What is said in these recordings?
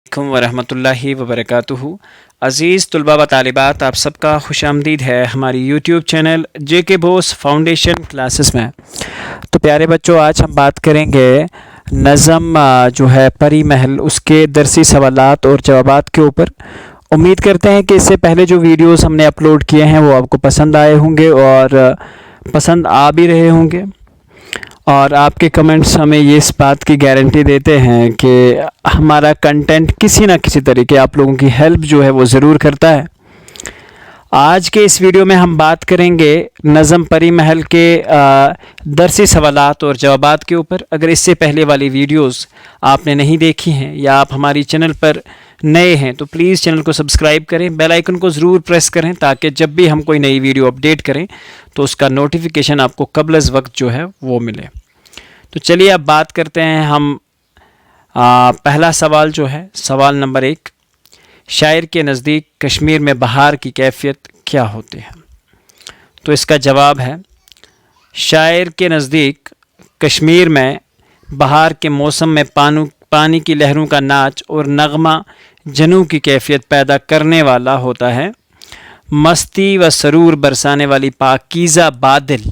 अलैकुम वरहमतुल्लाहि वबरकातुहू। अज़ीज़ तलबा व तालिबात, आप सबका खुश आमदीद है हमारी YouTube channel JK Bose foundation classes में। तो प्यारे बच्चों, आज हम बात करेंगे नज़म जो है परी महल, उसके दरसी सवालात और जवाबात के ऊपर। उम्मीद करते हैं कि इससे पहले जो वीडियोस हमने अपलोड किए हैं वो आपको पसंद आए होंगे और पसंद आ भी रहे होंगे, और आपके कमेंट्स हमें ये इस बात की गारंटी देते हैं कि हमारा कंटेंट किसी ना किसी तरीके आप लोगों की हेल्प जो है वो ज़रूर करता है। आज के इस वीडियो में हम बात करेंगे नज़म परी महल के दरसी सवालात और जवाबात के ऊपर। अगर इससे पहले वाली वीडियोस आपने नहीं देखी हैं या आप हमारी चैनल पर नए हैं तो प्लीज़ चैनल को सब्सक्राइब करें, बेल आइकन को ज़रूर प्रेस करें ताकि जब भी हम कोई नई वीडियो अपडेट करें तो उसका नोटिफिकेशन आपको क़ब्ल वक्त जो है वो मिले। तो चलिए अब बात करते हैं हम पहला सवाल जो है, सवाल नंबर 1, शायर के नज़दीक कश्मीर में बहार की कैफियत क्या होती है? तो इसका जवाब है, शायर के नज़दीक कश्मीर में बहार के मौसम में पानी की लहरों का नाच और नगमा जनू की कैफियत पैदा करने वाला होता है। मस्ती व सरूर बरसाने वाली पाकीज़ा बादल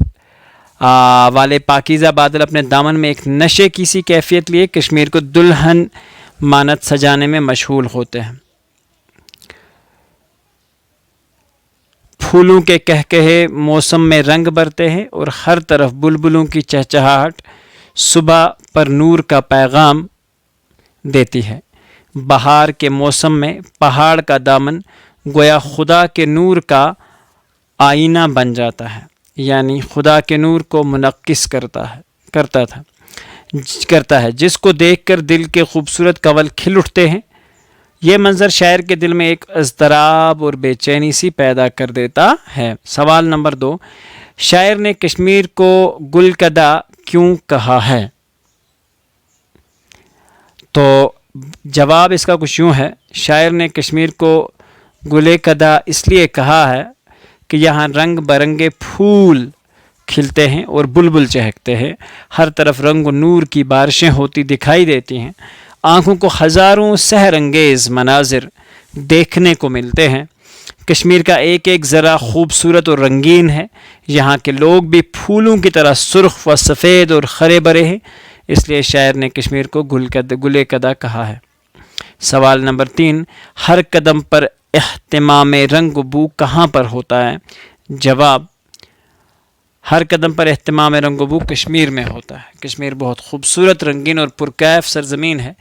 वाले पाकीज़ा बादल अपने दामन में एक नशे की सी कैफियत लिए कश्मीर को दुल्हन मानत सजाने में मशहूर होते हैं। फूलों के कहकहे मौसम में रंग भरते हैं और हर तरफ बुलबुलों की चहचहाहट सुबह पर नूर का पैगाम देती है। बहार के मौसम में पहाड़ का दामन गोया खुदा के नूर का आईना बन जाता है, यानी खुदा के नूर को मुनक्किस करता है, जिसको देखकर दिल के खूबसूरत कवल खिल उठते हैं। यह मंजर शायर के दिल में एक अज़दराब और बेचैनी सी पैदा कर देता है। सवाल नंबर 2, शायर ने कश्मीर को गुलकदा क्यों कहा है? तो जवाब इसका कुछ यूँ है, शायर ने कश्मीर को गुलकदा इसलिए कहा है कि यहाँ रंग बरंगे फूल खिलते हैं और बुलबुल चहकते हैं। हर तरफ रंग और नूर की बारिशें होती दिखाई देती हैं। आँखों को हज़ारों सहरंगेज़ मनाजिर देखने को मिलते हैं। कश्मीर का एक एक ज़रा खूबसूरत और रंगीन है। यहाँ के लोग भी फूलों की तरह सुर्ख व सफ़ेद और खरे बरे हैं, इसलिए शायर ने कश्मीर को गुलकदा कहा है। सवाल नंबर 3, हर कदम पर एहतिमाम रंग बू कहाँ पर होता है? जवाब, हर कदम पर एहतिमाम रंग बू कश्मीर में होता है। कश्मीर बहुत खूबसूरत, रंगीन और पुरकैफ सरजमीन है।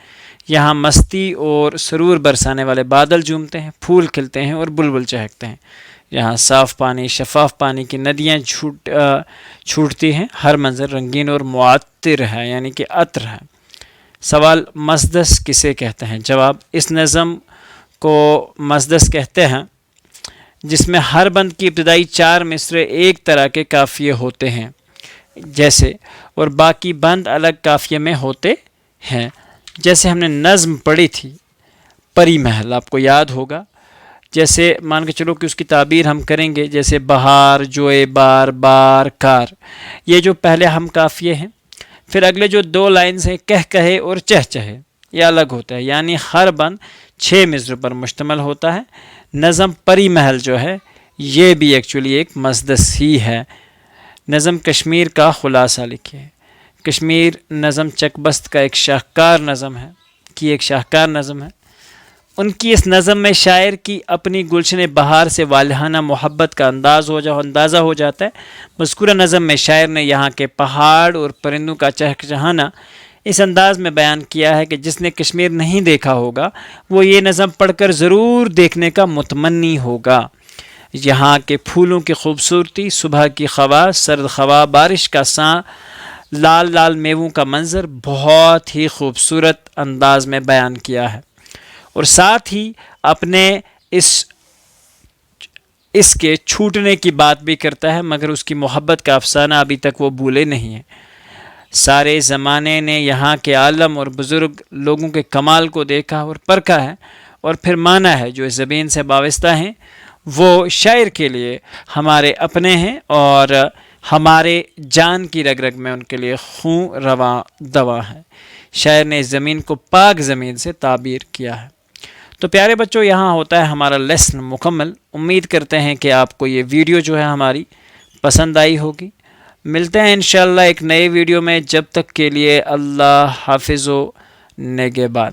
यहाँ मस्ती और सरूर बरसाने वाले बादल झूमते हैं, फूल खिलते हैं और बुलबुल चहकते हैं। यहाँ साफ़ पानी, शफाफ पानी की नदियाँ छूटती हैं। हर मंजर रंगीन और मुअत्तिर है, यानी कि अत्र है। सवाल, मसदस किसे कहते हैं? जवाब, इस नज़म को मसदस कहते हैं जिसमें हर बंद की इब्तदाई 4 मिसरे एक तरह के काफ़िए होते हैं जैसे, और बाकी बंद अलग काफ़िए में होते हैं। जैसे हमने नज़्म पढ़ी थी परी महल, आपको याद होगा। जैसे मान के चलो कि उसकी ताबीर हम करेंगे, जैसे बहार, जोए, बार, बार, कार, ये जो पहले हम काफ़िए हैं। फिर अगले जो 2 लाइन्स हैं, कह कहे और चहचहे, ये अलग होता है, यानी हर बंद 6 मिसरों पर मुश्तमल होता है। नज़म परी महल जो है ये भी एक्चुअली एक मसदस ही है। नज़म कश्मीर का खुलासा लिखिए। कश्मीर नज़म चकबस्त का एक शाहकार नज़म है। उनकी इस नज़म में शायर की अपनी गुलशन बहार से वालहाना मोहब्बत का अंदाज़ा हो जाता है। मज़कूरा नज़म में शायर ने यहाँ के पहाड़ और परिंदों का चहचहाना इस अंदाज़ में बयान किया है कि जिसने कश्मीर नहीं देखा होगा वो ये नज़म पढ़कर ज़रूर देखने का मुतमन्नी होगा। यहाँ के फूलों की खूबसूरती, सुबह की खवा, सर्द खवा, बारिश का सा, लाल लाल मेवों का मंज़र बहुत ही खूबसूरत अंदाज़ में बयान किया है, और साथ ही अपने इसके छूटने की बात भी करता है, मगर उसकी मोहब्बत का अफसाना अभी तक वो भूले नहीं है। सारे ज़माने ने यहाँ के आलम और बुज़ुर्ग लोगों के कमाल को देखा और परखा है, और फिर माना है जो इस ज़मीन से वाबस्ता हैं वो शायर के लिए हमारे अपने हैं और हमारे जान की रग रग में उनके लिए खून रवा दवा है। शायर ने इस ज़मीन को पाक ज़मीन से ताबीर किया है। تو پیارے بچوں یہاں ہوتا ہے ہمارا لیسن مکمل. امید کرتے ہیں کہ آپ کو یہ ویڈیو جو ہے ہماری پسند آئی ہوگی. ملتے ہیں انشاءاللہ ایک نئے ویڈیو میں. جب تک کے لیے اللہ حافظ و نگہبان.